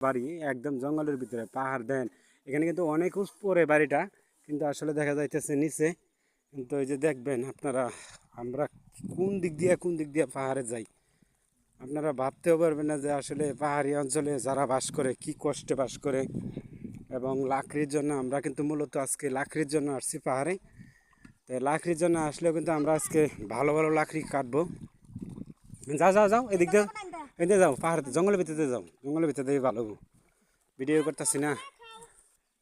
বাড়ি একদম জঙ্গলের ভিতরে পাহাড় দেন এখানে কিন্তু অনেক উপরে বাড়িটা কিন্তু আসলে দেখা যাইতেছে নিচে কিন্তু ওই যে দেখবেন আপনারা আমরা কোন দিক দিয়ে পাহাড়ে যাই আপনারা ভাবতেও পারবেন না যে আসলে পাহাড়ি অঞ্চলে যারা বাস করে কি কষ্টে বাস করে এবং লাকড়ির জন্য আমরা কিন্তু মূলত আজকে লাকড়ির জন্য আসছি পাহাড়ে তো লাকড়ির জন্য আসলেও কিন্তু আমরা আজকে ভালো ভালো লাকড়ি কাটবো যাও যাও যাও এদিক দিয়ে এদিকে যাও পাহাড় জঙ্গলের ভিতরে যাও জঙ্গলের ভিতরে ভালো ভিডিও করতেছি না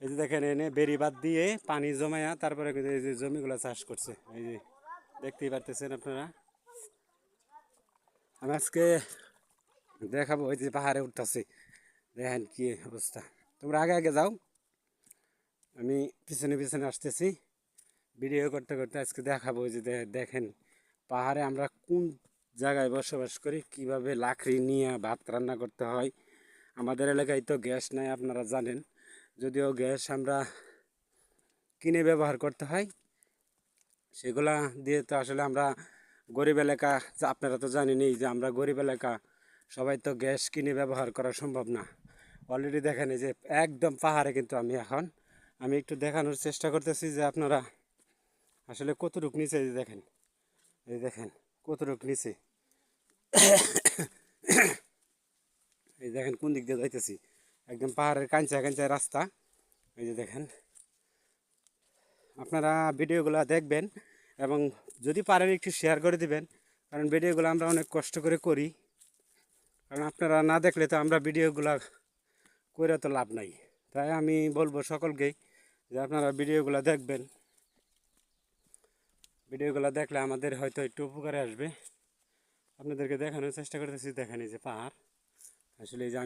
এই যে দেখেন এনে বেড়ি বাদ দিয়ে পানি জমায়া তারপরে কিন্তু এই যে জমিগুলো চাষ করছে এই যে দেখতেই পারতেছেন আপনারা আমি আজকে দেখাবো ওই যে পাহাড়ে উঠতেছি দেখেন কি অবস্থা তোমরা আগে আগে যাও আমি পিছনে পিছনে আসতেছি ভিডিও করতে করতে আজকে দেখাবো ওই যে দেখেন পাহাড়ে আমরা কোন জায়গায় বসবাস করি কিভাবে লাকড়ি নিয়ে ভাত রান্না করতে হয় আমাদের এলাকায় তো গ্যাস নাই আপনারা জানেন যদিও গ্যাস আমরা কিনে ব্যবহার করতে হয় সেগুলা দিয়ে তো আসলে আমরা গরিব এলাকা আপনারা তো জানেনই যে আমরা গরিব এলাকা সবাই তো গ্যাস কিনে ব্যবহার করা সম্ভব না অলরেডি দেখেন এই যে একদম পাহাড়ে কিন্তু আমি একটু দেখানোর চেষ্টা করতেছি যে আপনারা আসলে কতটুক নিচে এই দেখেন কতটুক নিচে এই দেখেন কোন দিক দিয়ে যাইতেছি একদম পাহাড়ের কাঞ্চায় রাস্তা এই যে দেখেন আপনারা ভিডিওগুলো দেখবেন এবং যদি পারেন একটু শেয়ার করে দিবেন কারণ ভিডিওগুলো আমরা অনেক কষ্ট করে করি কারণ আপনারা না দেখলে তো আমরা ভিডিওগুলো করে তো লাভ নাই তাই আমি বলবো সকলকেই যে আপনারা ভিডিওগুলো দেখবেন ভিডিওগুলো দেখলে আমাদের হয়তো একটু উপকারে আসবে আপনাদেরকে দেখানোর চেষ্টা করতেছি দেখেন এই যে পাহাড় আসলে এই যে